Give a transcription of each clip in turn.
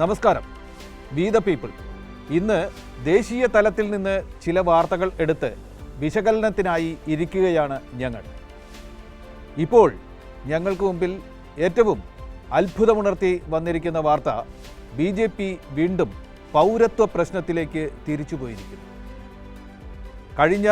നമസ്കാരം. B the people. ഇന്ന് ദേശീയ തലത്തിൽ നിന്ന് ചില വാർത്തകൾ എടുത്ത് വിശകലനത്തിനായി ഇരിക്കുകയാണ് ഞങ്ങൾ. ഇപ്പോൾ ഞങ്ങൾക്ക് മുമ്പിൽ ഏറ്റവും അത്ഭുതമുണർത്തി വന്നിരിക്കുന്ന വാർത്ത BJP വീണ്ടും പൗരത്വ പ്രശ്നത്തിലേക്ക് തിരിച്ചുപോയിരിക്കുന്നു. കഴിഞ്ഞ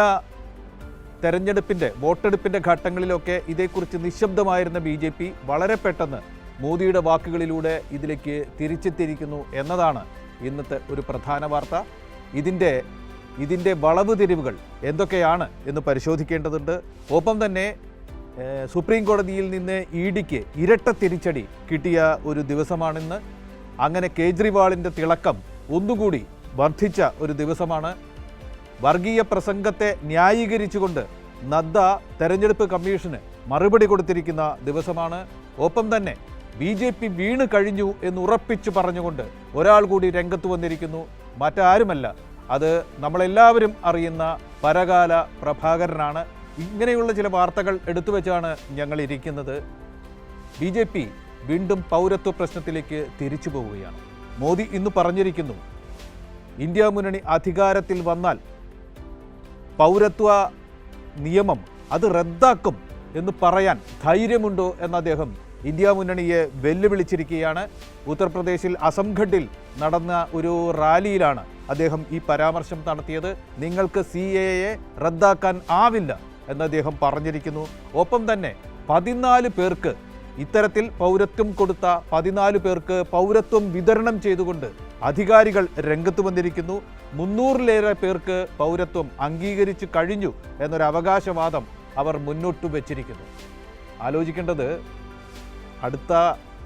തെരഞ്ഞെടുപ്പിൻ്റെ വോട്ടെടുപ്പിൻ്റെ ഘട്ടങ്ങളിലൊക്കെ ഇതേക്കുറിച്ച് നിശബ്ദമായിരുന്ന BJP വളരെ പെട്ടെന്ന് മോദിയുടെ വാക്കുകളിലൂടെ ഇതിലേക്ക് തിരിച്ചെത്തിയിരിക്കുന്നു എന്നതാണ് ഇന്നത്തെ ഒരു പ്രധാന വാർത്ത. ഇതിൻ്റെ വളവ് തിരിവുകൾ എന്തൊക്കെയാണ് എന്ന് പരിശോധിക്കേണ്ടതുണ്ട്. ഒപ്പം തന്നെ സുപ്രീം കോടതിയിൽ നിന്ന് ഇഡിക്ക് ഇരട്ട തിരിച്ചടി കിട്ടിയ ഒരു ദിവസമാണിന്ന്. അങ്ങനെ കേജ്രിവാളിൻ്റെ തിളക്കം ഒന്നുകൂടി വർദ്ധിച്ച ഒരു ദിവസമാണ്. വർഗീയ പ്രസംഗത്തെ ന്യായീകരിച്ചുകൊണ്ട് നദ്ദ തെരഞ്ഞെടുപ്പ് കമ്മീഷന് മറുപടി കൊടുത്തിരിക്കുന്ന ദിവസമാണ്. ഒപ്പം തന്നെ BJP വീണ് കഴിഞ്ഞു എന്ന് ഉറപ്പിച്ചു പറഞ്ഞുകൊണ്ട് ഒരാൾ കൂടി രംഗത്ത് വന്നിരിക്കുന്നു. മറ്റാരുമല്ല, അത് നമ്മളെല്ലാവരും അറിയുന്ന പരകാല പ്രഭാകരനാണ്. ഇങ്ങനെയുള്ള ചില വാർത്തകൾ എടുത്തു വെച്ചാണ് ഞങ്ങൾ ഇരിക്കുന്നത്. BJP വീണ്ടും പൗരത്വ പ്രശ്നത്തിലേക്ക് തിരിച്ചു പോവുകയാണ്. മോദി ഇന്ന് പറഞ്ഞിരിക്കുന്നു, ഇന്ത്യ മുന്നണി അധികാരത്തിൽ വന്നാൽ പൗരത്വ നിയമം അത് റദ്ദാക്കും എന്ന് പറയാൻ ധൈര്യമുണ്ടോ എന്ന് അദ്ദേഹം ഇന്ത്യ മുന്നണിയെ വെല്ലുവിളിച്ചിരിക്കുകയാണ്. ഉത്തർപ്രദേശിൽ അസംഗഡിൽ നടന്ന ഒരു റാലിയിലാണ് അദ്ദേഹം ഈ പരാമർശം നടത്തിയത്. നിങ്ങൾക്ക് CAA റദ്ദാക്കാൻ ആവില്ല എന്ന് അദ്ദേഹം പറഞ്ഞിരിക്കുന്നു. ഒപ്പം തന്നെ 14 പേർക്ക് ഇത്തരത്തിൽ പൗരത്വം കൊടുത്ത 14 പേർക്ക് പൗരത്വം വിതരണം ചെയ്തുകൊണ്ട് അധികാരികൾ രംഗത്ത് വന്നിരിക്കുന്നു. 300-ലേറെ പേർക്ക് പൗരത്വം അംഗീകരിച്ചു കഴിഞ്ഞു എന്നൊരു അവകാശവാദം അവർ മുന്നോട്ട് വച്ചിരിക്കുന്നു. ആലോചിക്കേണ്ടത്, അടുത്ത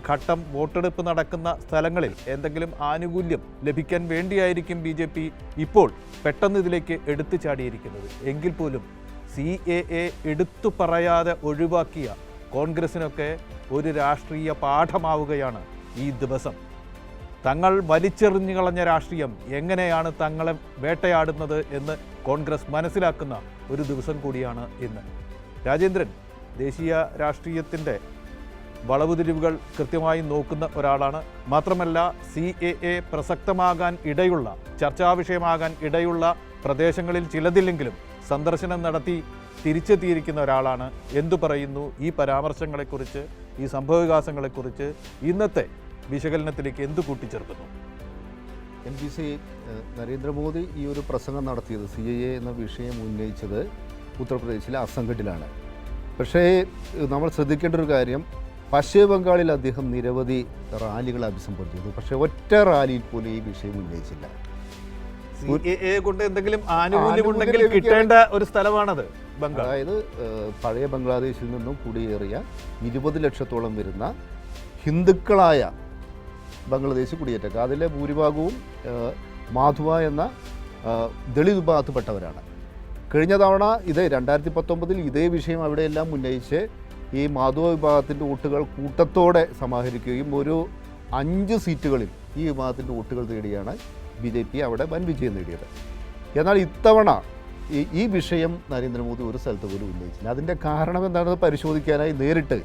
ഘട്ടം വോട്ടെടുപ്പ് നടക്കുന്ന സ്ഥലങ്ങളിൽ എന്തെങ്കിലും ആനുകൂല്യം ലഭിക്കാൻ വേണ്ടിയായിരിക്കും BJP ഇപ്പോൾ പെട്ടെന്ന് ഇതിലേക്ക് എടുത്തു ചാടിയിരിക്കുന്നത്. എങ്കിൽ പോലും CAA എടുത്തു പറയാതെ ഒഴിവാക്കിയ കോൺഗ്രസിനൊക്കെ ഒരു രാഷ്ട്രീയ പാഠമാവുകയാണ് ഈ ദിവസം. തങ്ങൾ വലിച്ചെറിഞ്ഞു കളഞ്ഞ രാഷ്ട്രീയം എങ്ങനെയാണ് തങ്ങളെ വേട്ടയാടുന്നത് എന്ന് കോൺഗ്രസ് മനസ്സിലാക്കുന്ന ഒരു ദിവസം കൂടിയാണ് ഇന്ന്. രാജേന്ദ്രൻ ദേശീയ രാഷ്ട്രീയത്തിൻ്റെ വളവുതിരിവുകൾ കൃത്യമായി നോക്കുന്ന ഒരാളാണ്. മാത്രമല്ല CAA പ്രസക്തമാകാൻ ഇടയുള്ള, ചർച്ചാ വിഷയമാകാൻ ഇടയുള്ള പ്രദേശങ്ങളിൽ ചിലതില്ലെങ്കിലും സന്ദർശനം നടത്തി തിരിച്ചെത്തിയിരിക്കുന്ന ഒരാളാണ്. എന്തു പറയുന്നു ഈ പരാമർശങ്ങളെക്കുറിച്ച്, ഈ സംഭവവികാസങ്ങളെക്കുറിച്ച്, ഇന്നത്തെ വിശകലനത്തിലേക്ക് എന്തു കൂട്ടിച്ചേർക്കുന്നു? MPC നരേന്ദ്രമോദി ഈ ഒരു പ്രസംഗം നടത്തിയത്, CAA എന്ന വിഷയം ഉന്നയിച്ചത് ഉത്തർപ്രദേശിലെ അസംഗഡിലാണ്. പക്ഷേ നമ്മൾ ശ്രദ്ധിക്കേണ്ട ഒരു കാര്യം, പശ്ചിമ ബംഗാളിൽ അദ്ദേഹം നിരവധി റാലികൾ അഭിസംബോധന ചെയ്തു. പക്ഷേ ഒറ്റ റാലിയിൽ പോലും ഈ വിഷയം ഉന്നയിച്ചില്ല. CAA കൊണ്ട് എന്തെങ്കിലും ആനുകൂല്യമുണ്ടെങ്കിൽ കിട്ടേണ്ട ഒരു സ്ഥലമാണത് ബംഗാൾ. അതായത് പഴയ ബംഗ്ലാദേശിൽ നിന്നും കുടിയേറിയ 20 ലക്ഷത്തോളം വരുന്ന ഹിന്ദുക്കളായ ബംഗ്ലാദേശ് കുടിയേറ്റക്കാർ, അതിലെ ഭൂരിഭാഗവും മാധുവ എന്ന ദളിത് വിഭാഗത്തിൽപ്പെട്ടവരാണ്. കഴിഞ്ഞ തവണ 2019 ഇതേ വിഷയം അവിടെയെല്ലാം ഉന്നയിച്ച് ഈ മാധവ വിഭാഗത്തിൻ്റെ വോട്ടുകൾ കൂട്ടത്തോടെ സമാഹരിക്കുകയും ഒരു 5 സീറ്റുകളിൽ ഈ വിഭാഗത്തിൻ്റെ വോട്ടുകൾ നേടിയാണ് BJP അവിടെ വൻ വിജയം നേടിയത്. എന്നാൽ ഇത്തവണ ഈ വിഷയം നരേന്ദ്രമോദി ഒരു സ്ഥലത്ത് പോലും ഉന്നയിച്ചില്ല. അതിൻ്റെ കാരണം എന്താണെന്ന് പരിശോധിക്കാനായി നേരിട്ട്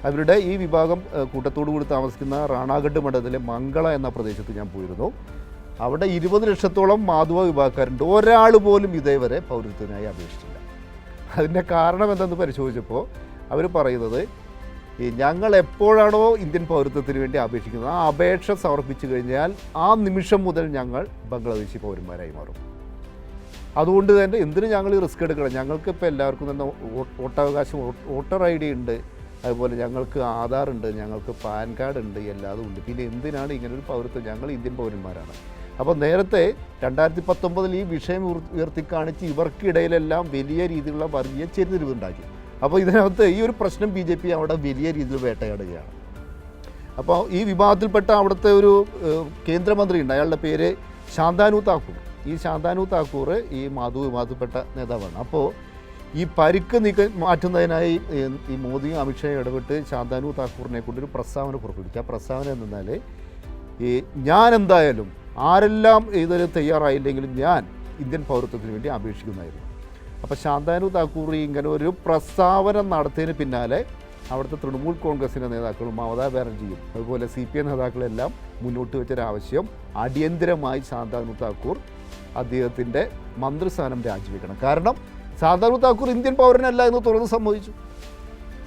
അവരുടെ ഈ വിഭാഗം കൂട്ടത്തോടു കൂടി താമസിക്കുന്ന റാണാഗഡ് മണ്ഡലത്തിലെ മംഗള എന്ന പ്രദേശത്ത് ഞാൻ പോയിരുന്നു. അവിടെ 20 ലക്ഷത്തോളം മാധവ വിഭാഗക്കാരുണ്ട്. ഒരാൾ പോലും ഇതേവരെ പൗരത്വത്തിനായി അപേക്ഷിച്ചില്ല. അതിൻ്റെ കാരണം എന്തെന്ന് പരിശോധിച്ചപ്പോൾ അവർ പറയുന്നത്, ഞങ്ങൾ എപ്പോഴാണോ ഇന്ത്യൻ പൗരത്വത്തിന് വേണ്ടി അപേക്ഷിക്കുന്നത് ആ അപേക്ഷ സമർപ്പിച്ചു കഴിഞ്ഞാൽ ആ നിമിഷം മുതൽ ഞങ്ങൾ ബംഗ്ലാദേശി പൗരന്മാരായി മാറും. അതുകൊണ്ട് തന്നെ എന്തിനു ഞങ്ങൾ റിസ്ക് എടുക്കണം? ഞങ്ങൾക്കിപ്പോൾ എല്ലാവർക്കും തന്നെ വോട്ടവകാശം, വോട്ടർ ID ഉണ്ട്, അതുപോലെ ഞങ്ങൾക്ക് ആധാർ ഉണ്ട്, ഞങ്ങൾക്ക് പാൻ കാർഡ് ഉണ്ട്, എല്ലാതും ഉണ്ട്. പിന്നെ എന്തിനാണ് ഇങ്ങനൊരു പൗരത്വം? ഞങ്ങൾ ഇന്ത്യൻ പൗരന്മാരാണ്. അപ്പോൾ നേരത്തെ 2019 ഈ വിഷയം ഉയർത്തിക്കാണിച്ച് ഇവർക്കിടയിലെല്ലാം വലിയ രീതിയിലുള്ള വർഗീയ ചെരിതിരിവുണ്ടാക്കി. അപ്പോൾ ഇതിനകത്ത് ഈ ഒരു പ്രശ്നം BJP അവിടെ വലിയ രീതിയിൽ വേട്ടയാടുകയാണ്. അപ്പോൾ ഈ വിഭാഗത്തിൽപ്പെട്ട അവിടുത്തെ ഒരു കേന്ദ്രമന്ത്രിയുണ്ട്, അയാളുടെ പേര് ശാന്താനു താക്കൂർ. ഈ ശാന്താനു താക്കൂർ ഈ മാധു വിഭാഗത്തിൽപ്പെട്ട നേതാവാണ്. അപ്പോൾ ഈ പരിക്ക് മാറ്റുന്നതിനായി ഈ മോദിയും അമിത്ഷായും ഇടപെട്ട് ശാന്താനു താക്കൂറിനെ കൊണ്ടൊരു പ്രസ്താവന പുറപ്പെടുവിച്ചു. ആ പ്രസ്താവന എന്നാൽ, ഞാൻ എന്തായാലും ആരെല്ലാം ഇതിന് തയ്യാറായില്ലെങ്കിലും ഞാൻ ഇന്ത്യൻ പൗരത്വത്തിന് വേണ്ടി അപേക്ഷിക്കുന്നതായിരുന്നു. അപ്പോൾ ശാന്താനു താക്കൂർ ഇങ്ങനെ ഒരു പ്രസ്താവന നടത്തിയതിന് പിന്നാലെ അവിടുത്തെ തൃണമൂൽ കോൺഗ്രസിൻ്റെ നേതാക്കളും മമതാ ബാനർജിയും അതുപോലെ CPI നേതാക്കളെല്ലാം മുന്നോട്ട് വെച്ചൊരാവശ്യം അടിയന്തരമായി ശാന്താനു താക്കൂർ അദ്ദേഹത്തിൻ്റെ മന്ത്രിസ്ഥാനം രാജിവെക്കണം. കാരണം ശാന്താനു താക്കൂർ ഇന്ത്യൻ പൗരനല്ല എന്ന് തുറന്ന് സമ്മതിച്ചു.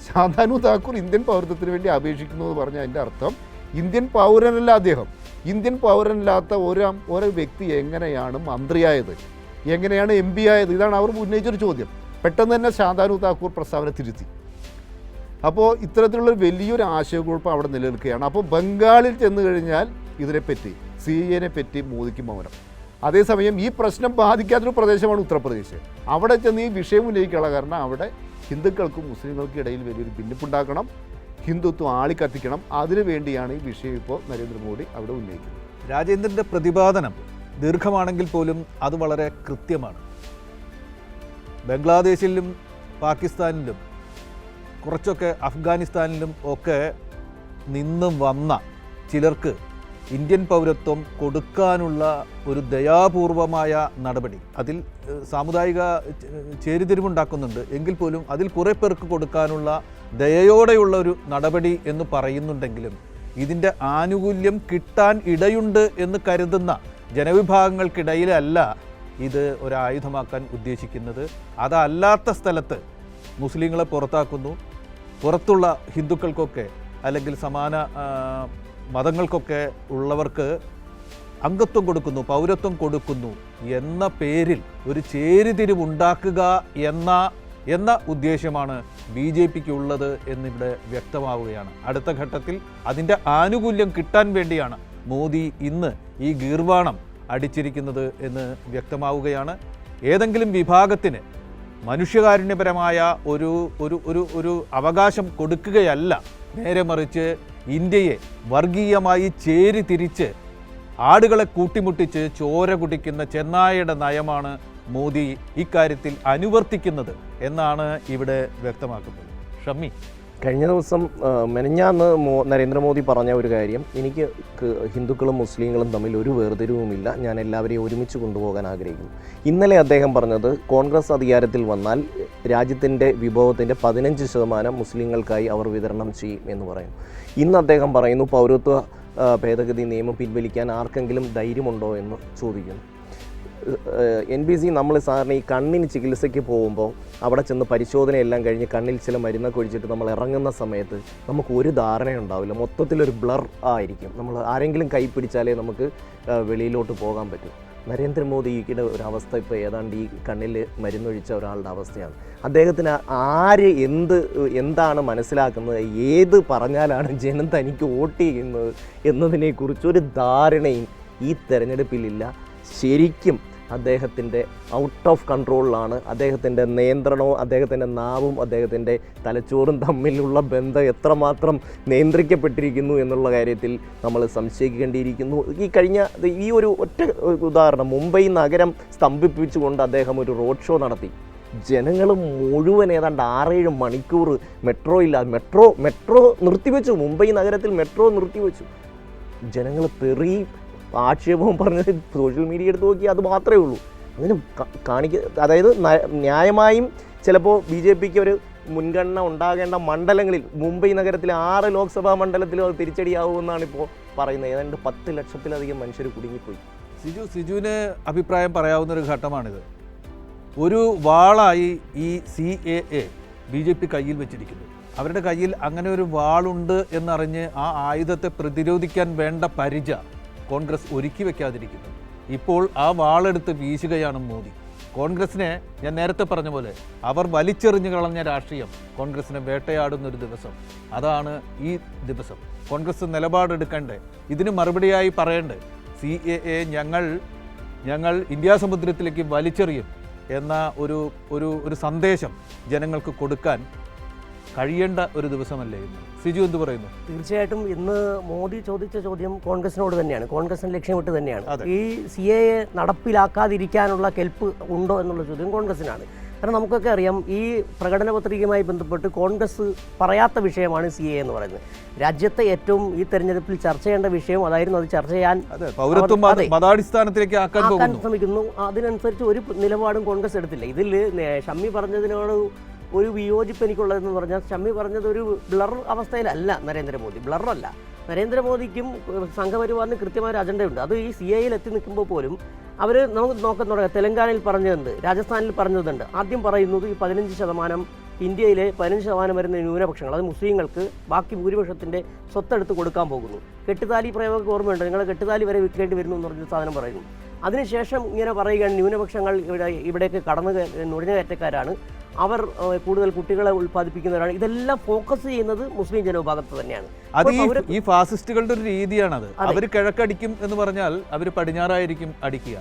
ശാന്താനു താക്കൂർ ഇന്ത്യൻ പൗരത്വത്തിന് വേണ്ടി അപേക്ഷിക്കുന്നു എന്ന് പറഞ്ഞാൽ അതിൻ്റെ അർത്ഥം ഇന്ത്യൻ പൗരനല്ല അദ്ദേഹം. ഇന്ത്യൻ പൗരനല്ലാത്ത ഒരു വ്യക്തി എങ്ങനെയാണ് മന്ത്രിയായത്, എങ്ങനെയാണ് MP ആയത്? ഇതാണ് അവർ ഉന്നയിച്ചൊരു ചോദ്യം. പെട്ടെന്ന് തന്നെ ശാന്താനു താക്കൂർ പ്രസ്താവന തിരുത്തി. അപ്പോൾ ഇത്തരത്തിലുള്ളൊരു വലിയൊരു ആശയക്കുഴപ്പം അവിടെ നിലനിൽക്കുകയാണ്. അപ്പോൾ ബംഗാളിൽ ചെന്ന് കഴിഞ്ഞാൽ ഇതിനെപ്പറ്റി CAA പറ്റി മോദിക്ക് മൗനം. അതേസമയം ഈ പ്രശ്നം ബാധിക്കാത്തൊരു പ്രദേശമാണ് ഉത്തർപ്രദേശ്. അവിടെ ചെന്ന് ഈ വിഷയം ഉന്നയിക്കാനുള്ള കാരണം അവിടെ ഹിന്ദുക്കൾക്കും മുസ്ലിങ്ങൾക്കും ഇടയിൽ വലിയൊരു ഭിന്നിപ്പുണ്ടാക്കണം, ഹിന്ദുത്വം ആളിക്കത്തിക്കണം. അതിനു വേണ്ടിയാണ് ഈ വിഷയം ഇപ്പോൾ നരേന്ദ്രമോദി അവിടെ ഉന്നയിക്കുന്നത്. രാജേന്ദ്രൻ്റെ പ്രതിപാദനം ദീർഘമാണെങ്കിൽ പോലും അത് വളരെ കൃത്യമാണ്. ബംഗ്ലാദേശിലും പാകിസ്ഥാനിലും കുറച്ചൊക്കെ അഫ്ഗാനിസ്ഥാനിലും ഒക്കെ നിന്നും വന്ന ചിലർക്ക് ഇന്ത്യൻ പൗരത്വം കൊടുക്കാനുള്ള ഒരു ദയാപൂർവമായ നടപടി, അതിൽ സാമുദായിക ചേരിതിരിവുണ്ടാക്കുന്നുണ്ട് എങ്കിൽ പോലും അതിൽ കുറേ പേർക്ക് കൊടുക്കാനുള്ള ദയയോടെയുള്ള ഒരു നടപടി എന്ന് പറയുന്നുണ്ടെങ്കിലും ഇതിൻ്റെ ആനുകൂല്യം കിട്ടാൻ ഇടയുണ്ട് എന്ന് കരുതുന്ന ജനവിഭാഗങ്ങൾക്കിടയിലല്ല ഇത് ഒരായുധമാക്കാൻ ഉദ്ദേശിക്കുന്നത്. അതല്ലാത്ത സ്ഥലത്ത് മുസ്ലിങ്ങളെ പുറത്താക്കുന്നു, പുറത്തുള്ള ഹിന്ദുക്കൾക്കൊക്കെ അല്ലെങ്കിൽ സമാന മതങ്ങൾക്കൊക്കെ ഉള്ളവർക്ക് അംഗത്വം കൊടുക്കുന്നു, പൗരത്വം കൊടുക്കുന്നു എന്ന പേരിൽ ഒരു ചേരിതിരിവുണ്ടാക്കുക എന്ന ഉദ്ദേശമാണ് BJPക്ക് ഉള്ളത് എന്നിവിടെ വ്യക്തമാവുകയാണ്. അടുത്ത ഘട്ടത്തിൽ അതിൻ്റെ ആനുകൂല്യം കിട്ടാൻ വേണ്ടിയാണ് മോദി ഇന്ന് ഈ ഗീർവാണം അടിച്ചിരിക്കുന്നത് എന്ന് വ്യക്തമാവുകയാണ്. ഏതെങ്കിലും വിഭാഗത്തിന് മനുഷ്യകാരുണ്യപരമായ ഒരു ഒരു ഒരു ഒരു അവകാശം കൊടുക്കുകയല്ല, നേരെ മറിച്ച് ഇന്ത്യയെ വർഗീയമായി ചേരി തിരിച്ച് ആടുകളെ കൂട്ടിമുട്ടിച്ച് ചോര കുടിക്കുന്ന ചെന്നായയുടെ നയമാണ് മോദി ഇക്കാര്യത്തിൽ അനുവർത്തിക്കുന്നത് എന്നാണ് ഇവിടെ വ്യക്തമാക്കുന്നത്. ഷമ്മി, കഴിഞ്ഞ ദിവസം മെനഞ്ഞാന്ന് നരേന്ദ്രമോദി പറഞ്ഞ ഒരു കാര്യം, എനിക്ക് ഹിന്ദുക്കളും മുസ്ലിങ്ങളും തമ്മിൽ ഒരു വേർതിരിവുമില്ല, ഞാൻ എല്ലാവരെയും ഒരുമിച്ച് കൊണ്ടുപോകാൻ ആഗ്രഹിക്കുന്നു. ഇന്നലെ അദ്ദേഹം പറഞ്ഞത് കോൺഗ്രസ് അധികാരത്തിൽ വന്നാൽ രാജ്യത്തിൻ്റെ വിഭവത്തിൻ്റെ 15% മുസ്ലിങ്ങൾക്കായി അവർ വിതരണം ചെയ്യും എന്ന് പറയുന്നു. ഇന്ന് അദ്ദേഹം പറയുന്നു പൗരത്വ ഭേദഗതി നിയമം പിൻവലിക്കാൻ ആർക്കെങ്കിലും ധൈര്യമുണ്ടോ എന്ന് ചോദിക്കുന്നു. NBC നമ്മൾ സാറിന് ഈ കണ്ണിന് ചികിത്സയ്ക്ക് പോകുമ്പോൾ അവിടെ ചെന്ന് പരിശോധനയെല്ലാം കഴിഞ്ഞ് കണ്ണിൽ ചില മരുന്നൊക്കെ ഒഴിച്ചിട്ട് നമ്മൾ ഇറങ്ങുന്ന സമയത്ത് നമുക്ക് ഒരു ധാരണയുണ്ടാവില്ല, മൊത്തത്തിലൊരു ബ്ലർ ആയിരിക്കും. നമ്മൾ ആരെങ്കിലും കൈ പിടിച്ചാലേ നമുക്ക് വെളിയിലോട്ട് പോകാൻ പറ്റും. നരേന്ദ്രമോദിയുടെ ഒരു അവസ്ഥ ഇപ്പോൾ ഏതാണ്ട് ഈ കണ്ണിൽ മരുന്നൊഴിച്ച ഒരാളുടെ അവസ്ഥയാണ്. അദ്ദേഹത്തിന് ആര് എന്താണ് മനസ്സിലാക്കുന്നത്, ഏത് പറഞ്ഞാലാണ് ജനം തനിക്ക് വോട്ട് ചെയ്യുന്നത് എന്നതിനെക്കുറിച്ചൊരു ധാരണയും ഈ തെരഞ്ഞെടുപ്പിലില്ല. ശരിക്കും അദ്ദേഹത്തിൻ്റെ ഔട്ട് ഓഫ് കൺട്രോളിലാണ്. അദ്ദേഹത്തിൻ്റെ നിയന്ത്രണവും അദ്ദേഹത്തിൻ്റെ നാവും അദ്ദേഹത്തിൻ്റെ തലച്ചോറും തമ്മിലുള്ള ബന്ധം എത്രമാത്രം നിയന്ത്രിക്കപ്പെട്ടിരിക്കുന്നു എന്നുള്ള കാര്യത്തിൽ നമ്മൾ സംശയിക്കേണ്ടിയിരിക്കുന്നു. ഈ ഒരു ഒറ്റ ഉദാഹരണം, മുംബൈ നഗരം സ്തംഭിപ്പിച്ചുകൊണ്ട് അദ്ദേഹം ഒരു റോഡ് ഷോ നടത്തി. ജനങ്ങൾ മുഴുവൻ ഏതാണ്ട് 6-7 മണിക്കൂർ മെട്രോ ഇല്ല, മെട്രോ നിർത്തിവെച്ചു. മുംബൈ നഗരത്തിൽ മെട്രോ നിർത്തിവെച്ചു. ജനങ്ങൾ ആക്ഷേപവും പറഞ്ഞത് സോഷ്യൽ മീഡിയ എടുത്ത് നോക്കി അത് മാത്രമേ ഉള്ളൂ. അങ്ങനെ അതായത് ന്യായമായും ചിലപ്പോൾ BJPക്ക് ഒരു മുൻഗണന ഉണ്ടാകേണ്ട മണ്ഡലങ്ങളിൽ മുംബൈ നഗരത്തിലെ 6 ലോക്സഭാ മണ്ഡലത്തിലും അത് തിരിച്ചടിയാവുമെന്നാണ് ഇപ്പോൾ പറയുന്നത്. ഏതാണ്ട് 10 ലക്ഷത്തിലധികം മനുഷ്യർ കുടുങ്ങിപ്പോയി. സിജുവിന് അഭിപ്രായം പറയാവുന്നൊരു ഘട്ടമാണിത്. ഒരു വാളായി ഈ CAA BJP കയ്യിൽ വെച്ചിരിക്കുന്നു. അവരുടെ കയ്യിൽ അങ്ങനെ ഒരു വാളുണ്ട് എന്നറിഞ്ഞ് ആ ആയുധത്തെ പ്രതിരോധിക്കാൻ വേണ്ട പരിച കോൺഗ്രസ് ഒരുക്കി വെക്കാതിരിക്കുന്നു. ഇപ്പോൾ ആ വാളെടുത്ത് വീശുകയാണ് മോദി. കോൺഗ്രസിനെ ഞാൻ നേരത്തെ പറഞ്ഞ പോലെ അവർ വലിച്ചെറിഞ്ഞു കളഞ്ഞ രാഷ്ട്രീയം കോൺഗ്രസിനെ വേട്ടയാടുന്നൊരു ദിവസം, അതാണ് ഈ ദിവസം. കോൺഗ്രസ് നിലപാടെടുക്കണ്ടേ, ഇതിന് മറുപടിയായി പറയണ്ടേ, CAA ഞങ്ങൾ ഇന്ത്യാ സമുദ്രത്തിലേക്ക് വലിച്ചെറിയും എന്ന ഒരു സന്ദേശം ജനങ്ങൾക്ക് കൊടുക്കാൻ കഴിയേണ്ട ഒരു ദിവസമല്ലേ ഇന്ന്? സിജു എന്ത് പറയുന്നു? തീർച്ചയായിട്ടും ഇന്ന് മോദി ചോദിച്ച ചോദ്യം കോൺഗ്രസിനോട് തന്നെയാണ്, കോൺഗ്രസിന് ലക്ഷ്യമിട്ട് തന്നെയാണ്. ഈ CAA നടപ്പിലാക്കാതിരിക്കാനുള്ള കെൽപ്പ് ഉണ്ടോ എന്നുള്ള ചോദ്യം കോൺഗ്രസിനാണ്. കാരണം നമുക്കൊക്കെ അറിയാം, ഈ പ്രകടന പത്രികയുമായി ബന്ധപ്പെട്ട് കോൺഗ്രസ് പറയാത്ത വിഷയമാണ് CAA എന്ന് പറയുന്നത്. രാജ്യത്തെ ഏറ്റവും ഈ തെരഞ്ഞെടുപ്പിൽ ചർച്ച ചെയ്യേണ്ട വിഷയം അതായിരുന്നു. അത് ചർച്ച ചെയ്യാൻ മതാടിസ്ഥാനത്തിലേക്ക് ആക്കാൻ ശ്രമിക്കുന്നു. അതിനനുസരിച്ച് ഒരു നിലപാടും കോൺഗ്രസ് എടുത്തില്ല. ഇതിൽ ഷമ്മി പറഞ്ഞതിനോട് ഒരു വിയോജിപ്പ് എനിക്കുള്ളതെന്ന് പറഞ്ഞാൽ ഷമ്മി പറഞ്ഞത് ഒരു ബ്ലർ അവസ്ഥയിലല്ല നരേന്ദ്രമോദി, ബ്ലറല്ല. നരേന്ദ്രമോദിക്കും സംഘപരിവാറിനും കൃത്യമായ ഒരു അജണ്ടയുണ്ട്. അത് ഈ CAA എത്തി നിൽക്കുമ്പോൾ പോലും അവർ നമുക്ക് നോക്കാൻ തുടങ്ങാം. തെലങ്കാനയിൽ പറഞ്ഞതുണ്ട്, രാജസ്ഥാനിൽ പറഞ്ഞതുണ്ട്. ആദ്യം പറയുന്നത് ഈ 15%, ഇന്ത്യയിലെ 15% വരുന്ന ന്യൂനപക്ഷങ്ങൾ, അത് മുസ്ലിങ്ങൾക്ക് ബാക്കി ഭൂരിപക്ഷത്തിൻ്റെ സ്വത്തെടുത്ത് കൊടുക്കാൻ പോകുന്നു. കെട്ടുതാലി പ്രയോഗം ഓർമ്മയുണ്ട്, നിങ്ങൾ കെട്ടുതാലി വരെ വിൽക്കേണ്ടി വരുന്നു എന്ന് പറഞ്ഞൊരു സാധനം പറയുന്നു. അതിനുശേഷം ഇങ്ങനെ പറയുകയാണ് ന്യൂനപക്ഷങ്ങൾ ഇവിടേക്ക് നുഴഞ്ഞുകയറ്റക്കാരാണ്, അവർ കൂടുതൽ കുട്ടികളെ ഉൽപ്പാദിപ്പിക്കുന്നവരാണ്. ഇതെല്ലാം ഫോക്കസ് ചെയ്യുന്നത് മുസ്ലിം ജനവിഭാഗത്ത് തന്നെയാണ്. അത് ഈ ഫാസിസ്റ്റുകളുടെ ഒരു രീതിയാണത്. അവർ കിഴക്കടിക്കും എന്ന് പറഞ്ഞാൽ അവർ പടിഞ്ഞാറായിരിക്കും അടിക്കുക.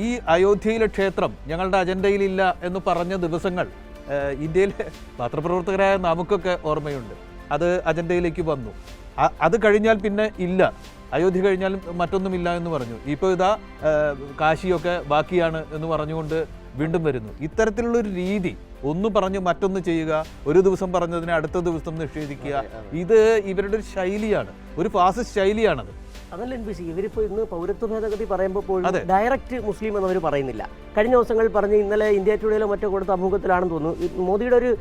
ഈ അയോധ്യയിലെ ക്ഷേത്രം ഞങ്ങളുടെ അജണ്ടയിലില്ല എന്ന് പറഞ്ഞ ദിവസങ്ങൾ ഇന്ത്യയിലെ പത്രപ്രവർത്തകരായ നമുക്കൊക്കെ ഓർമ്മയുണ്ട്. അത് അജണ്ടയിലേക്ക് വന്നു. അത് കഴിഞ്ഞാൽ പിന്നെ ഇല്ല, അയോധ്യ കഴിഞ്ഞാലും മറ്റൊന്നുമില്ല എന്ന് പറഞ്ഞു. ഇപ്പോൾ ഇതാ കാശിയൊക്കെ ബാക്കിയാണ് എന്ന് പറഞ്ഞുകൊണ്ട് വീണ്ടും വരുന്നു. ഇത്തരത്തിലുള്ളൊരു രീതി, ഒന്ന് പറഞ്ഞ് മറ്റൊന്ന് ചെയ്യുക, ഒരു ദിവസം പറഞ്ഞതിനെ അടുത്ത ദിവസം നിഷേധിക്കുക, ഇത് ഇവരുടെ ഒരു ശൈലിയാണ്, ഒരു ഫാസിസ്റ്റ് ശൈലിയാണത്. അതല്ല NBC, ഇവരിപ്പോൾ ഇന്ന് പൗരത്വ ഭേദഗതി പറയുമ്പോൾ പോലും ഡയറക്റ്റ് മുസ്ലിം എന്നവർ പറയുന്നില്ല. കഴിഞ്ഞ ദിവസങ്ങളിൽ പറഞ്ഞ് ഇന്നലെ ഇന്ത്യ ടുഡേയിലോ മറ്റോ കൊടുത്ത അഭിമുഖത്തിലാണെന്ന് തോന്നുന്നു, മോദിയുടെ ഒരു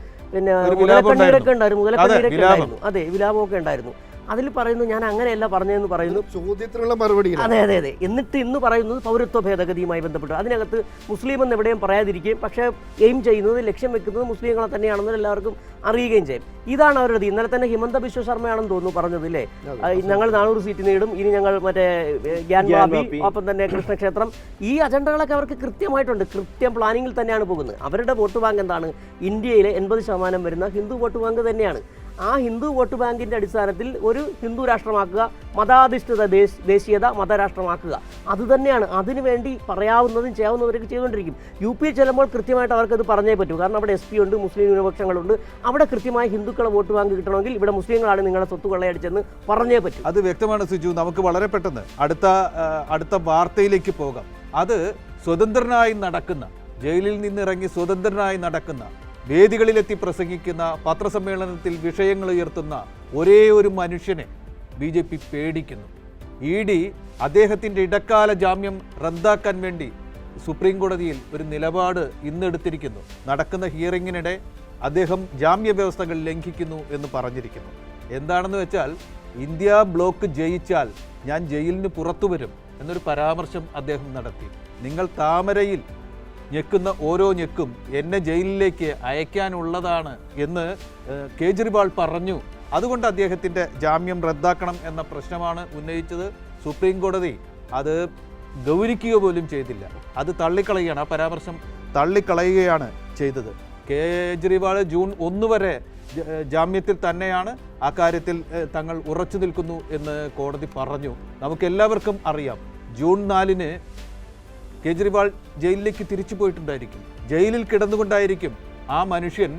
മുതലക്കണ്ണീരൊക്കെ ഉണ്ടായിരുന്നു. അതെ, വിലാപമൊക്കെ ഉണ്ടായിരുന്നു. അതിൽ പറയുന്നു ഞാൻ അങ്ങനെയല്ല പറഞ്ഞതെന്ന് പറയുന്നു, ചോദ്യത്തിനുള്ള മറുപടി. അതെ. എന്നിട്ട് ഇന്ന് പറയുന്നത് പൗരത്വ ഭേദഗതിയുമായി ബന്ധപ്പെട്ട് അതിനകത്ത് മുസ്ലിം എന്ന് എവിടെയും പറയാതിരിക്കുകയും പക്ഷേ എയിം ചെയ്യുന്നത്, ലക്ഷ്യം വെക്കുന്നത് മുസ്ലിങ്ങളെ തന്നെയാണെന്ന് എല്ലാവർക്കും അറിയുകയും ചെയ്യും. ഇതാണ് അവരുടെ. ഇന്നലെ തന്നെ ഹിമന്ത ബിശ്വ ശർമ്മയാണെന്ന് തോന്നുന്നു പറഞ്ഞതില്ലേ, ഞങ്ങൾ 400 സീറ്റ് നേടും, ഇനി ഞങ്ങൾ മറ്റേ ഗ്യാൻവാപി, ഒപ്പം തന്നെ കൃഷ്ണക്ഷേത്രം, ഈ അജണ്ടകളൊക്കെ അവർക്ക് കൃത്യമായിട്ടുണ്ട്. കൃത്യം പ്ലാനിങ്ങിൽ തന്നെയാണ് പോകുന്നത്. അവരുടെ വോട്ട് ബാങ്ക് എന്താണ്? ഇന്ത്യയിലെ 80% വരുന്ന ഹിന്ദു വോട്ട് ബാങ്ക് തന്നെയാണ്. ആ ഹിന്ദു വോട്ട് ബാങ്കിൻ്റെ അടിസ്ഥാനത്തിൽ ഒരു ഹിന്ദു രാഷ്ട്രമാക്കുക, മതാധിഷ്ഠിത ദേശീയത മതരാഷ്ട്രമാക്കുക, അതുതന്നെയാണ്. അതിനുവേണ്ടി പറയാവുന്നതും ചെയ്യാവുന്നവരൊക്കെ ചെയ്തുകൊണ്ടിരിക്കും. UP ചെല്ലുമ്പോൾ കൃത്യമായിട്ട് അവർക്കത് പറഞ്ഞേ പറ്റൂ. കാരണം അവിടെ SP ഉണ്ട്, മുസ്ലിം ന്യൂനപക്ഷങ്ങളുണ്ട്. അവിടെ കൃത്യമായി ഹിന്ദുക്കളെ വോട്ട് ബാങ്ക് കിട്ടണമെങ്കിൽ ഇവിടെ മുസ്ലിങ്ങളാണ് നിങ്ങളെ സ്വത്ത് കൊള്ളയടിച്ചെന്ന് പറഞ്ഞേ പറ്റൂ. അത് വ്യക്തമാണ് സുജു. നമുക്ക് വളരെ പെട്ടെന്ന് അടുത്ത വാർത്തയിലേക്ക് പോകാം. അത് സ്വതന്ത്രനായി നടക്കുന്ന, ജയിലിൽ നിന്നിറങ്ങി സ്വതന്ത്രനായി നടക്കുന്ന, വേദികളിലെത്തി പ്രസംഗിക്കുന്ന, പത്രസമ്മേളനത്തിൽ വിഷയങ്ങൾ ഉയർത്തുന്ന ഒരേ ഒരു മനുഷ്യനെ BJP പേടിക്കുന്നു. ED അദ്ദേഹത്തിൻ്റെ ഇടക്കാല ജാമ്യം റദ്ദാക്കാൻ വേണ്ടി സുപ്രീം കോടതിയിൽ ഒരു നിലപാട് ഇന്നെടുത്തിരിക്കുന്നു. നടക്കുന്ന ഹിയറിങ്ങിനിടെ അദ്ദേഹം ജാമ്യ വ്യവസ്ഥകൾ ലംഘിക്കുന്നു എന്ന് പറഞ്ഞിരിക്കുന്നു. എന്താണെന്ന് വെച്ചാൽ, ഇന്ത്യ ബ്ലോക്ക് ജയിച്ചാൽ ഞാൻ ജയിലിന് പുറത്തു വരും എന്നൊരു പരാമർശം അദ്ദേഹം നടത്തി. നിങ്ങൾ താമരയിൽ ഞെക്കുന്ന ഓരോ ഞെക്കും എന്നെ ജയിലിലേക്ക് അയക്കാനുള്ളതാണ് എന്ന് കേജ്രിവാൾ പറഞ്ഞു. അതുകൊണ്ട് അദ്ദേഹത്തിൻ്റെ ജാമ്യം റദ്ദാക്കണം എന്ന പ്രശ്നമാണ് ഉന്നയിച്ചത്. സുപ്രീം കോടതി അത് ഗൗനിക്കുക പോലും ചെയ്തില്ല, അത് തള്ളിക്കളയുകയാണ്, ആ പരാമർശം തള്ളിക്കളയുകയാണ് ചെയ്തത്. കേജ്രിവാൾ ജൂൺ 1 വരെ ജാമ്യത്തിൽ തന്നെയാണ്, ആ കാര്യത്തിൽ തങ്ങൾ ഉറച്ചു നിൽക്കുന്നു എന്ന് കോടതി പറഞ്ഞു. നമുക്കെല്ലാവർക്കും അറിയാം, ജൂൺ 4-ന് കേജ്രിവാൾ ജയിലിലേക്ക് തിരിച്ചു പോയിട്ടുണ്ടായിരിക്കും. ജയിലിൽ കിടന്നുകൊണ്ടായിരിക്കും ആ മനുഷ്യൻ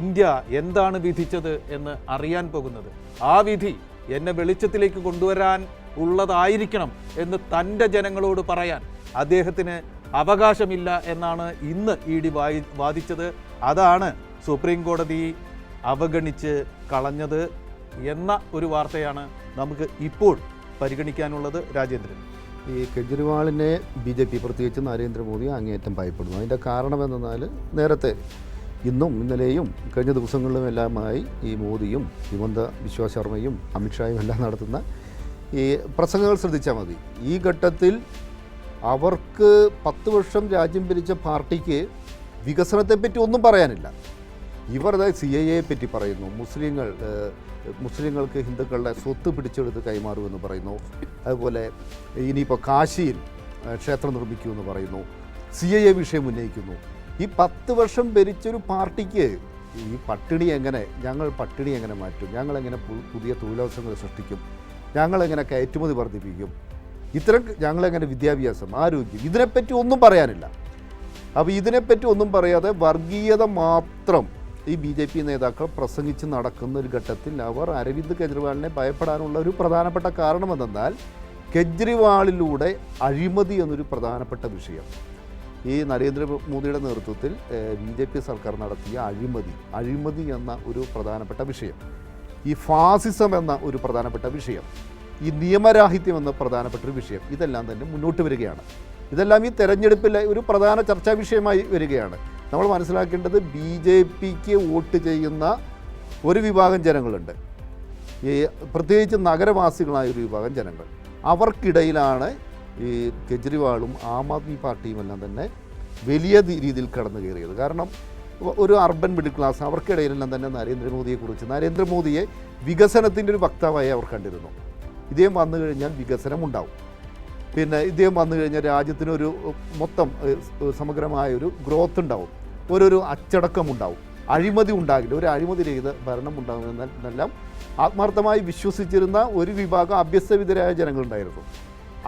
ഇന്ത്യ എന്താണ് വിധിച്ചത് എന്ന് അറിയാൻ പോകുന്നത്. ആ വിധി എന്നെ വെളിച്ചത്തിലേക്ക് കൊണ്ടുവരാൻ ഉള്ളതായിരിക്കണം എന്ന് തൻ്റെ ജനങ്ങളോട് പറയാൻ അദ്ദേഹത്തിന് അവകാശമില്ല എന്നാണ് ഇന്ന് ED വാദിച്ചത്. അതാണ് സുപ്രീം കോടതി അവഗണിച്ച് കളഞ്ഞത് എന്ന ഒരു വാർത്തയാണ് നമുക്ക് ഇപ്പോൾ പരിഗണിക്കാനുള്ളത്. രാജേന്ദ്രൻ, ഈ കെജ്രിവാളിനെ BJP പ്രത്യേകിച്ച് നരേന്ദ്രമോദി അങ്ങേയറ്റം ഭയപ്പെടുന്നു. അതിൻ്റെ കാരണം എന്തെന്നാൽ, നേരത്തെ ഇന്നും ഇന്നലെയും കഴിഞ്ഞ ദിവസങ്ങളിലുമെല്ലാമായി ഈ മോദിയും ഹിമന്ത ബിശ്വ ശർമ്മയും അമിത്ഷായും എല്ലാം നടത്തുന്ന ഈ പ്രസംഗങ്ങൾ ശ്രദ്ധിച്ചാൽ മതി. ഈ ഘട്ടത്തിൽ അവർക്ക് 10 വർഷം രാജ്യം ഭരിച്ച പാർട്ടിക്ക് വികസനത്തെപ്പറ്റി ഒന്നും പറയാനില്ല. ഇവർ CAA പറ്റി പറയുന്നു, മുസ്ലിങ്ങൾക്ക് ഹിന്ദുക്കളുടെ സ്വത്ത് പിടിച്ചെടുത്ത് കൈമാറുമെന്ന് പറയുന്നു. അതുപോലെ ഇനിയിപ്പോൾ കാശിയിൽ ക്ഷേത്രം നിർമ്മിക്കുമെന്ന് പറയുന്നു. CAA വിഷയം ഉന്നയിക്കുന്നു. ഈ 10 വർഷം ഭരിച്ചൊരു പാർട്ടിക്ക് ഈ ഞങ്ങൾ പട്ടിണി എങ്ങനെ മാറ്റും, ഞങ്ങളെങ്ങനെ പുതിയ തൊഴിലവസരങ്ങൾ സൃഷ്ടിക്കും, ഞങ്ങളെങ്ങനെ കയറ്റുമതി വർദ്ധിപ്പിക്കും, ഞങ്ങളെങ്ങനെ വിദ്യാഭ്യാസം, ആരോഗ്യം, ഇതിനെപ്പറ്റി ഒന്നും പറയാനില്ല. അപ്പോൾ ഇതിനെപ്പറ്റി ഒന്നും പറയാതെ വർഗീയത മാത്രം ഈ BJP നേതാക്കൾ പ്രസംഗിച്ച് നടക്കുന്ന ഒരു ഘട്ടത്തിൽ അവർ അരവിന്ദ് കെജ്രിവാളിനെ ഭയപ്പെടാനുള്ള ഒരു പ്രധാനപ്പെട്ട കാരണം എന്തെന്നാൽ, കെജ്രിവാളിലൂടെ അഴിമതി എന്നൊരു പ്രധാനപ്പെട്ട വിഷയം, ഈ നരേന്ദ്രമോദിയുടെ നേതൃത്വത്തിൽ BJP സർക്കാർ നടത്തിയ അഴിമതി എന്ന ഒരു പ്രധാനപ്പെട്ട വിഷയം, ഈ ഫാസിസം എന്ന ഒരു പ്രധാനപ്പെട്ട വിഷയം, ഈ നിയമരാഹിത്യം എന്ന പ്രധാനപ്പെട്ട ഒരു വിഷയം, ഇതെല്ലാം തന്നെ മുന്നോട്ട് വരികയാണ്. ഇതെല്ലാം ഈ തെരഞ്ഞെടുപ്പിലെ ഒരു പ്രധാന ചർച്ചാ വിഷയമായി വരികയാണ്. നമ്മൾ മനസ്സിലാക്കേണ്ടത് BJPക്ക് വോട്ട് ചെയ്യുന്ന ഒരു വിഭാഗം ജനങ്ങളുണ്ട്, ഈ പ്രത്യേകിച്ച് നഗരവാസികളായ ഒരു വിഭാഗം ജനങ്ങൾ. അവർക്കിടയിലാണ് ഈ കെജ്രിവാളും ആം ആദ്മി പാർട്ടിയും എല്ലാം തന്നെ വലിയ രീതിയിൽ കടന്നു കയറിയത്. കാരണം ഒരു അർബൻ മിഡിൽ ക്ലാസ് അവർക്കിടയിലെല്ലാം തന്നെ നരേന്ദ്രമോദിയെ വികസനത്തിൻ്റെ ഒരു വക്താവായി അവർ കണ്ടിരുന്നു. ഇദ്ദേഹം വന്നു കഴിഞ്ഞാൽ വികസനം ഉണ്ടാവും, പിന്നെ ഇദ്ദേഹം വന്നു കഴിഞ്ഞാൽ രാജ്യത്തിനൊരു മൊത്തം സമഗ്രമായൊരു ഗ്രോത്ത് ഉണ്ടാവും, ഒരു അച്ചടക്കം ഉണ്ടാവും, അഴിമതി ഉണ്ടാകില്ല, ഒരു അഴിമതി രഹിത ഭരണം ഉണ്ടാകുമെന്നെല്ലാം ആത്മാർത്ഥമായി വിശ്വസിച്ചിരുന്ന ഒരു വിഭാഗം അഭ്യസ്തവിധരായ ജനങ്ങളുണ്ടായിരുന്നു.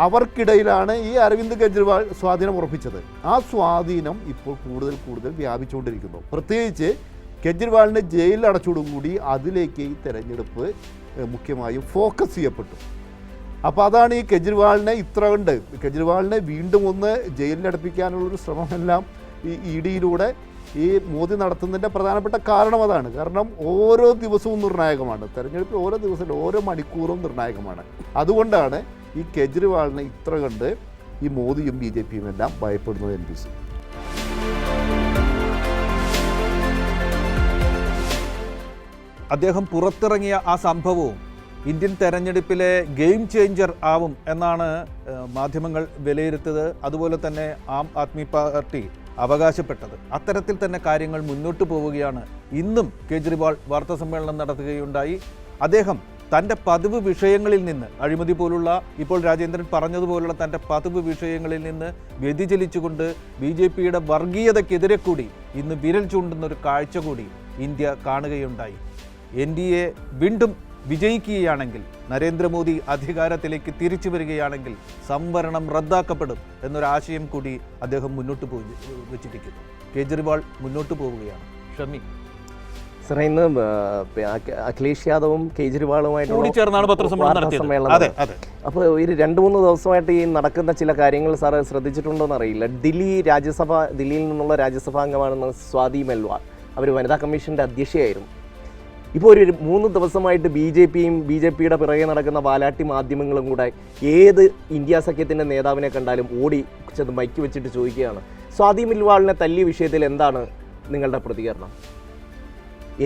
അവർക്കിടയിലാണ് ഈ അരവിന്ദ് കെജ്രിവാൾ സ്വാധീനം ഉറപ്പിച്ചത്. ആ സ്വാധീനം ഇപ്പോൾ കൂടുതൽ വ്യാപിച്ചുകൊണ്ടിരിക്കുന്നു. പ്രത്യേകിച്ച് കെജ്രിവാളിനെ ജയിലിൽ അടച്ചോടുകൂടി അതിലേക്ക് ഈ തെരഞ്ഞെടുപ്പ് മുഖ്യമായും ഫോക്കസ് ചെയ്യപ്പെട്ടു. അപ്പോൾ അതാണ് ഈ കെജ്രിവാളിനെ വീണ്ടും ഒന്ന് ജയിലിലടപ്പിക്കാനുള്ളൊരു ശ്രമമെല്ലാം ഈ EDയിലൂടെ ഈ മോദി നടത്തുന്നതിൻ്റെ പ്രധാനപ്പെട്ട കാരണം അതാണ്. കാരണം ഓരോ ദിവസവും നിർണായകമാണ്, തെരഞ്ഞെടുപ്പിൽ ഓരോ ദിവസവും ഓരോ മണിക്കൂറും നിർണായകമാണ്. അതുകൊണ്ടാണ് ഈ കെജ്രിവാളിനെ ഇത്ര കണ്ട് ഈ മോദിയും BJPയും എല്ലാം ഭയപ്പെടുന്നത്. NBC അദ്ദേഹം പുറത്തിറങ്ങിയ ആ സംഭവവും ഇന്ത്യൻ തെരഞ്ഞെടുപ്പിലെ ഗെയിം ചേഞ്ചർ ആവും എന്നാണ് മാധ്യമങ്ങൾ വിലയിരുത്തത്. അതുപോലെ തന്നെ ആം ആദ്മി പാർട്ടി അവകാശപ്പെട്ടത്. അത്തരത്തിൽ തന്നെ കാര്യങ്ങൾ മുന്നോട്ട് പോവുകയാണ്. ഇന്നും കേജ്രിവാൾ വാർത്താസമ്മേളനം നടത്തുകയുണ്ടായി. അദ്ദേഹം തൻ്റെ പതിവ് വിഷയങ്ങളിൽ നിന്ന്, അഴിമതി പോലുള്ള, ഇപ്പോൾ രാജേന്ദ്രൻ പറഞ്ഞതുപോലുള്ള തൻ്റെ പതിവ് വിഷയങ്ങളിൽ നിന്ന് വ്യതിചലിച്ചുകൊണ്ട് BJPയുടെ വർഗീയതയ്ക്കെതിരെ കൂടി ഇന്ന് വിരൽ ചൂണ്ടുന്നൊരു കാഴ്ച കൂടി ഇന്ത്യ കാണുകയുണ്ടായി. NDA വീണ്ടും വിജയിക്കുകയാണെങ്കിൽ, നരേന്ദ്രമോദി അധികാരത്തിലേക്ക് തിരിച്ചു വരികയാണെങ്കിൽ സംവരണം റദ്ദാക്കപ്പെടും എന്നൊരാശയം കൂടി അദ്ദേഹം മുന്നോട്ട് വെച്ചിരിക്കുന്നു. കേജ്രിവാൾ മുന്നോട്ട് പോവുകയാണ്. ഷമി സാറേ, ഇന്ന് അഖിലേഷ് യാദവും കേജ്രിവാളുമായിട്ട് ചേർന്നാണ് പത്രസമ്മേളനം. അപ്പോൾ ഒരു 2-3 ദിവസമായിട്ട് ഈ നടക്കുന്ന ചില കാര്യങ്ങൾ സാറ് ശ്രദ്ധിച്ചിട്ടുണ്ടോയെന്ന് അറിയില്ല. ദില്ലിയിൽ നിന്നുള്ള രാജ്യസഭാംഗമാണെന്ന് സ്വാതി മെൽവാൾ, അവർ വനിതാ കമ്മീഷൻ്റെ അധ്യക്ഷയായിരുന്നു. ഇപ്പോൾ ഒരു 3 ദിവസമായിട്ട് BJPയുടെ പിറകെ നടക്കുന്ന വാലാട്ടി മാധ്യമങ്ങളും കൂടെ ഏത് ഇന്ത്യ സഖ്യത്തിൻ്റെ നേതാവിനെ കണ്ടാലും ഓടി ചെന്ന് മൈക്ക് വെച്ചിട്ട് ചോദിക്കുകയാണ്, സ്വാതി മെൽവാളിനെ തല്ലിയ വിഷയത്തിൽ എന്താണ് നിങ്ങളുടെ പ്രതികരണം?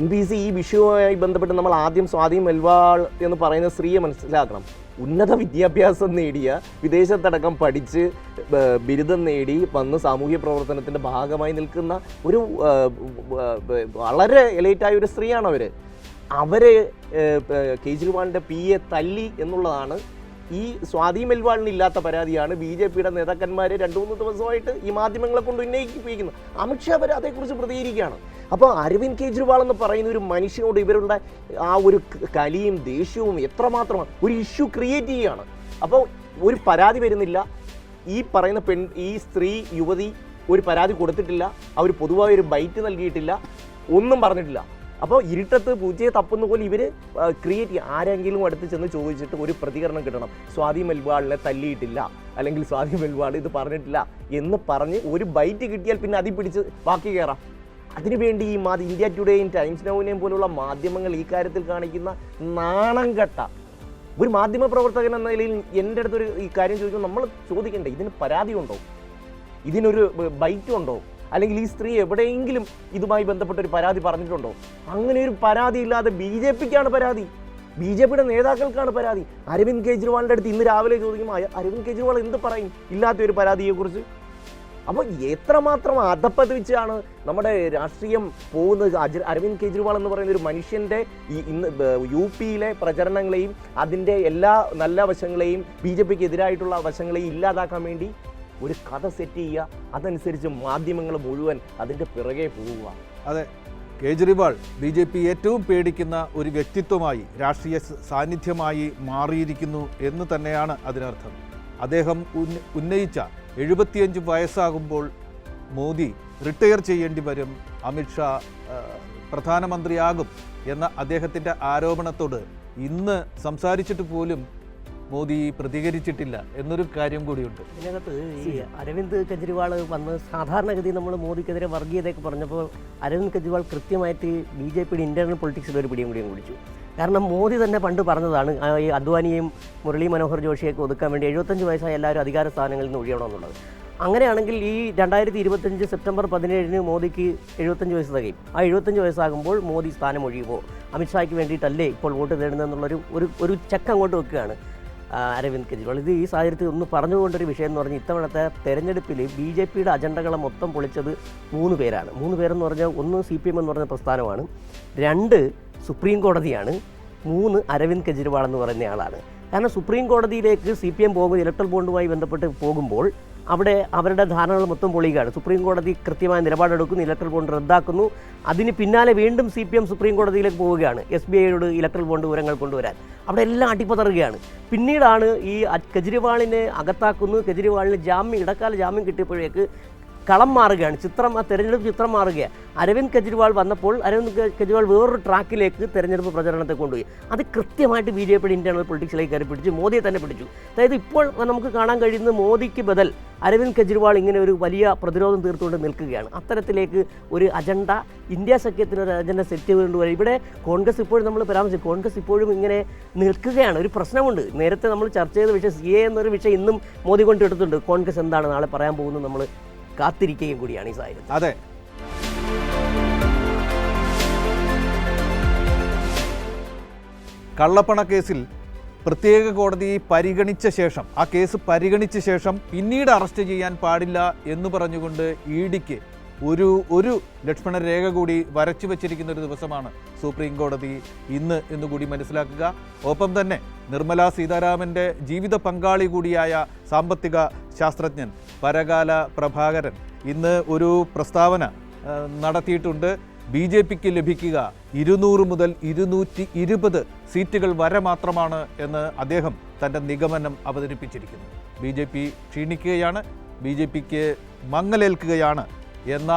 NBC ഈ വിഷയവുമായി ബന്ധപ്പെട്ട് നമ്മൾ ആദ്യം സ്വാതി മെൽവാൾ എന്ന് പറയുന്ന സ്ത്രീയെ മനസ്സിലാക്കണം. ഉന്നത വിദ്യാഭ്യാസം നേടിയ, വിദേശത്തടക്കം പഠിച്ച് ബിരുദം നേടി വന്ന് സാമൂഹ്യ പ്രവർത്തനത്തിൻ്റെ ഭാഗമായി നിൽക്കുന്ന ഒരു വളരെ എലൈറ്റായ ഒരു സ്ത്രീയാണ് അവർ കേജ്രിവാളിൻ്റെ PA തല്ലി എന്നുള്ളതാണ് ഈ സ്വാതി മെൽവാളിന് ഇല്ലാത്ത പരാതിയാണ് BJPയുടെ നേതാക്കന്മാർ 2-3 ദിവസമായിട്ട് ഈ മാധ്യമങ്ങളെ കൊണ്ട് ഉന്നയിപ്പിക്കുന്നത്. അമിത്ഷാ വരെ അതേക്കുറിച്ച് പ്രതികരിക്കുകയാണ്. അപ്പോൾ അരവിന്ദ് കെജ്രിവാൾ എന്ന് പറയുന്ന ഒരു മനുഷ്യനോട് ഇവരുടെ ആ ഒരു കലിയും ദേഷ്യവും എത്രമാത്രമാണ് ഒരു ഇഷ്യൂ ക്രിയേറ്റ് ചെയ്യുകയാണ്. അപ്പോൾ ഒരു പരാതി വരുന്നില്ല, ഈ പറയുന്ന ഈ സ്ത്രീ യുവതി ഒരു പരാതി കൊടുത്തിട്ടില്ല, അവർ പൊതുവായ ഒരു ബൈറ്റ് നൽകിയിട്ടില്ല, ഒന്നും പറഞ്ഞിട്ടില്ല. അപ്പോൾ ഇരുട്ടത്ത് പൂച്ചയെ തപ്പുന്ന പോലെ ഇവർ ക്രിയേറ്റ് ചെയ്യുക. ആരെങ്കിലും അടുത്ത് ചെന്ന് ചോദിച്ചിട്ട് ഒരു പ്രതികരണം കിട്ടണം. സ്വാതി മെൽവാളിനെ തല്ലിയിട്ടില്ല, അല്ലെങ്കിൽ സ്വാതി മെൽവാൾ ഇത് പറഞ്ഞിട്ടില്ല എന്ന് പറഞ്ഞ് ഒരു ബൈറ്റ് കിട്ടിയാൽ പിന്നെ അതിൽ പിടിച്ച് ബാക്കി കയറാം. അതിനുവേണ്ടി ഈ ഇന്ത്യ ടുഡേയും ടൈംസ് നൗവിനെയും പോലുള്ള മാധ്യമങ്ങൾ ഈ കാര്യത്തിൽ കാണിക്കുന്ന നാണം കെട്ട ഒരു മാധ്യമ പ്രവർത്തകൻ എന്ന നിലയിൽ എൻ്റെ അടുത്തൊരു ഈ കാര്യം ചോദിക്കുമ്പോൾ നമ്മൾ ചോദിക്കണ്ടേ, ഇതിന് പരാതി ഉണ്ടോ, ഇതിനൊരു ബൈറ്റ് ഉണ്ടോ, അല്ലെങ്കിൽ ഈ സ്ത്രീ എവിടെയെങ്കിലും ഇതുമായി ബന്ധപ്പെട്ടൊരു പരാതി പറഞ്ഞിട്ടുണ്ടോ? അങ്ങനെ ഒരു പരാതി ഇല്ലാതെ BJPക്കാണ് പരാതി, BJPയുടെ നേതാക്കൾക്കാണ് പരാതി. അരവിന്ദ് കെജ്രിവാളിൻ്റെ അടുത്ത് ഇന്ന് രാവിലെ ചോദിക്കുമ്പോൾ അരവിന്ദ് കെജ്രിവാൾ എന്ത് പറയും ഇല്ലാത്ത ഒരു പരാതിയെക്കുറിച്ച്? അപ്പോൾ എത്രമാത്രം അധപ്പതിച്ചാണ് നമ്മുടെ രാഷ്ട്രീയം പോകുന്നത്. അരവിന്ദ് കെജ്രിവാൾ എന്ന് പറയുന്ന ഒരു മനുഷ്യൻ്റെ ഇന്ന് UPയിലെ പ്രചരണങ്ങളെയും അതിൻ്റെ എല്ലാ നല്ല വശങ്ങളെയും BJPക്ക് എതിരായിട്ടുള്ള വശങ്ങളെയും ഇല്ലാതാക്കാൻ വേണ്ടി ഒരു കഥ സെറ്റ് ചെയ്യുക, അതനുസരിച്ച് മാധ്യമങ്ങൾ മുഴുവൻ അതിൻ്റെ പിറകെ പോവുക. അതെ, കേജ്രിവാൾ BJP ഏറ്റവും പേടിക്കുന്ന ഒരു വ്യക്തിത്വമായി, രാഷ്ട്രീയ സാന്നിധ്യമായി മാറിയിരിക്കുന്നു എന്ന് തന്നെയാണ് അതിനർത്ഥം. അദ്ദേഹം ഉന്നയിച്ച 75 വയസ്സാകുമ്പോൾ മോദി റിട്ടയർ ചെയ്യേണ്ടി വരും, അമിത്ഷാ പ്രധാനമന്ത്രിയാകും എന്ന അദ്ദേഹത്തിൻ്റെ ആരോപണത്തോട് ഇന്ന് സംസാരിച്ചിട്ട് പോലും മോദി പ്രതികരിച്ചിട്ടില്ല എന്നൊരു കാര്യം കൂടിയുണ്ട്. ഇതിനകത്ത് ഈ അരവിന്ദ് കെജ്രിവാൾ വന്ന് സാധാരണഗതി നമ്മൾ മോദിക്കെതിരെ വർഗീയതയൊക്കെ പറഞ്ഞപ്പോൾ അരവിന്ദ് കെജ്രിവാൾ കൃത്യമായിട്ട് BJPയുടെ ഇൻറ്റേർണൽ പൊളിറ്റിക്സിൽ ഒരു പിടിയും പിടിച്ചു. കാരണം മോദി തന്നെ പണ്ട് പറഞ്ഞതാണ് ഈ അദ്വാനിയെയും മുരളി മനോഹർ ജോഷിയൊക്കെ ഒതുക്കാൻ വേണ്ടി 75 വയസ്സായ എല്ലാവരും അധികാര സ്ഥാനങ്ങളിൽ നിന്ന് ഒഴിയണമെന്നുള്ളത്. അങ്ങനെയാണെങ്കിൽ ഈ 2025 സെപ്റ്റംബർ 17 മോദിക്ക് 75 വയസ്സ് തികയും. ആ 75 വയസ്സാകുമ്പോൾ മോദി സ്ഥാനമൊഴിയുമോ, അമിത്ഷായ്ക്ക് വേണ്ടിയിട്ടല്ലേ ഇപ്പോൾ വോട്ട് തേടുന്നതെന്നുള്ളൊരു ഒരു ചെക്ക് അങ്ങോട്ട് വെക്കുകയാണ് അരവിന്ദ് കെജ്രിവാൾ. ഇത് ഈ സാഹചര്യത്തിൽ ഒന്ന് പറഞ്ഞുകൊണ്ടൊരു വിഷയം എന്ന് പറഞ്ഞാൽ ഇത്തവണത്തെ തെരഞ്ഞെടുപ്പിൽ BJPയുടെ അജണ്ടകളെ മൊത്തം പൊളിച്ചത് 3 പേരാണ്. 3 പേരെന്ന് പറഞ്ഞാൽ 1 CPM എന്ന് പറഞ്ഞ പ്രസ്ഥാനമാണ്, 2 സുപ്രീം കോടതിയാണ്, 3 അരവിന്ദ് കെജ്രിവാൾ എന്ന് പറയുന്ന ആളാണ്. കാരണം സുപ്രീം കോടതിയിലേക്ക് CPM പോകുമ്പോൾ ഇലക്ട്രൽ ബോണ്ടുമായി ബന്ധപ്പെട്ട് പോകുമ്പോൾ അവിടെ അവരുടെ ധാരണകൾ മൊത്തം പൊളിയുകയാണ്. സുപ്രീം കോടതി കൃത്യമായ നിലപാടെടുക്കുന്നു, ഇലക്ട്രൽ ബോണ്ട് റദ്ദാക്കുന്നു. അതിന് പിന്നാലെ വീണ്ടും CPM സുപ്രീം കോടതിയിലേക്ക് പോവുകയാണ് SBIയോട് ഇലക്ട്രൽ ബോണ്ട് വിവരങ്ങൾ കൊണ്ടുവരാൻ. അവിടെ എല്ലാം അട്ടിപ്പതറുകയാണ്. പിന്നീടാണ് ഈ കെജ്രിവാളിനെ അകത്താക്കുന്നു. കെജ്രിവാളിന് ഇടക്കാല ജാമ്യം കിട്ടിയപ്പോഴേക്ക് കളം മാറുകയാണ്, ആ തെരഞ്ഞെടുപ്പ് ചിത്രം മാറുകയാണ്. അരവിന്ദ് കെജ്രിവാൾ വന്നപ്പോൾ അരവിന്ദ് കെജ്രിവാൾ വേറൊരു ട്രാക്കിലേക്ക് തെരഞ്ഞെടുപ്പ് പ്രചരണത്തെ കൊണ്ടുപോയി. അത് കൃത്യമായിട്ട് BJPയുടെ ഇന്റേണൽ പൊളിറ്റിക്സിലേക്ക് കയറി പിടിച്ചു, മോദിയെ തന്നെ പിടിച്ചു. അതായത് ഇപ്പോൾ നമുക്ക് കാണാൻ കഴിയുന്ന മോദിക്ക് ബദൽ അരവിന്ദ് കെജ്രിവാൾ ഇങ്ങനെ ഒരു വലിയ പ്രതിരോധം തീർത്തുകൊണ്ട് നിൽക്കുകയാണ്. അത്തരത്തിലേക്ക് ഒരു അജണ്ട, ഇന്ത്യ സഖ്യത്തിനൊരു അജണ്ട സെറ്റ് ചെയ്തുകൊണ്ട് ഇവിടെ കോൺഗ്രസ് ഇപ്പോഴും നമ്മൾ പരാമർശിച്ചു, കോൺഗ്രസ് ഇപ്പോഴും ഇങ്ങനെ നിൽക്കുകയാണ്. ഒരു പ്രശ്നമുണ്ട്. നേരത്തെ നമ്മൾ ചർച്ച ചെയ്ത വിഷയം CA എന്നൊരു വിഷയം ഇന്നും മോദി കൊണ്ടെടുത്തിട്ടുണ്ട്. കോൺഗ്രസ് എന്താണ് നാളെ പറയാൻ പോകുന്നത് നമ്മൾ കാത്തിരിക്കുകയും കൂടിയാണ് ഈ സാഹചര്യം. അതെ, കള്ളപ്പണ കേസിൽ പ്രത്യേക കോടതി പരിഗണിച്ച ശേഷം, ആ കേസ് പരിഗണിച്ച ശേഷം പിന്നീട് അറസ്റ്റ് ചെയ്യാൻ പാടില്ല എന്ന് പറഞ്ഞുകൊണ്ട് EDക്ക് ഒരു ലക്ഷ്മണ രേഖ കൂടി വരച്ചു വച്ചിരിക്കുന്ന ഒരു ദിവസമാണ് സുപ്രീം കോടതി ഇന്ന് എന്നുകൂടി മനസ്സിലാക്കുക. ഒപ്പം തന്നെ നിർമ്മലാ സീതാരാമൻ്റെ ജീവിത പങ്കാളി കൂടിയായ സാമ്പത്തിക ശാസ്ത്രജ്ഞൻ പരകാല പ്രഭാകരൻ ഇന്ന് ഒരു പ്രസ്താവന നടത്തിയിട്ടുണ്ട്. BJPക്ക് ലഭിക്കുക 200 മുതൽ 220 സീറ്റുകൾ വരെ മാത്രമാണ് എന്ന് അദ്ദേഹം തൻ്റെ നിഗമനം അവതരിപ്പിച്ചിരിക്കുന്നു. BJP ക്ഷീണിക്കുകയാണ്, BJPക്ക് മങ്ങലേൽക്കുകയാണ് എന്ന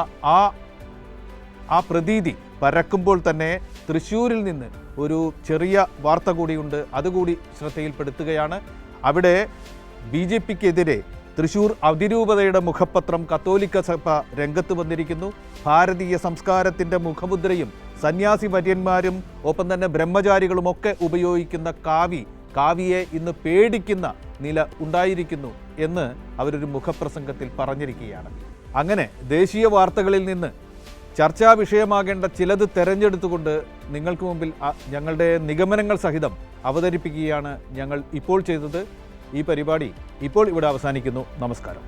ആ പ്രതീതി പരക്കുമ്പോൾ തന്നെ തൃശ്ശൂരിൽ നിന്ന് ഒരു ചെറിയ വാർത്ത കൂടിയുണ്ട്, അതുകൂടി ശ്രദ്ധയിൽപ്പെടുത്തുകയാണ്. അവിടെ BJPക്കെതിരെ തൃശ്ശൂർ അതിരൂപതയുടെ മുഖപത്രം കത്തോലിക്ക സഭ രംഗത്ത് വന്നിരിക്കുന്നു. ഭാരതീയ സംസ്കാരത്തിൻ്റെ മുഖമുദ്രയും സന്യാസി വര്യന്മാരും ഒപ്പം തന്നെ ബ്രഹ്മചാരികളുമൊക്കെ ഉപയോഗിക്കുന്ന കാവിയെ ഇന്ന് പേടിക്കുന്ന നില ഉണ്ടായിരിക്കുന്നു എന്ന് അവരൊരു മുഖപ്രസംഗത്തിൽ പറഞ്ഞിരിക്കുകയാണ്. അങ്ങനെ ദേശീയ വാർത്തകളിൽ നിന്ന് ചർച്ചാ വിഷയമാകേണ്ട ചിലത് തെരഞ്ഞെടുത്തുകൊണ്ട് നിങ്ങൾക്ക് മുമ്പിൽ ഞങ്ങളുടെ നിഗമനങ്ങൾ സഹിതം അവതരിപ്പിക്കുകയാണ് ഞങ്ങൾ ഇപ്പോൾ ചെയ്തത്. ഈ പരിപാടി ഇപ്പോൾ ഇവിടെ അവസാനിക്കുന്നു. നമസ്കാരം.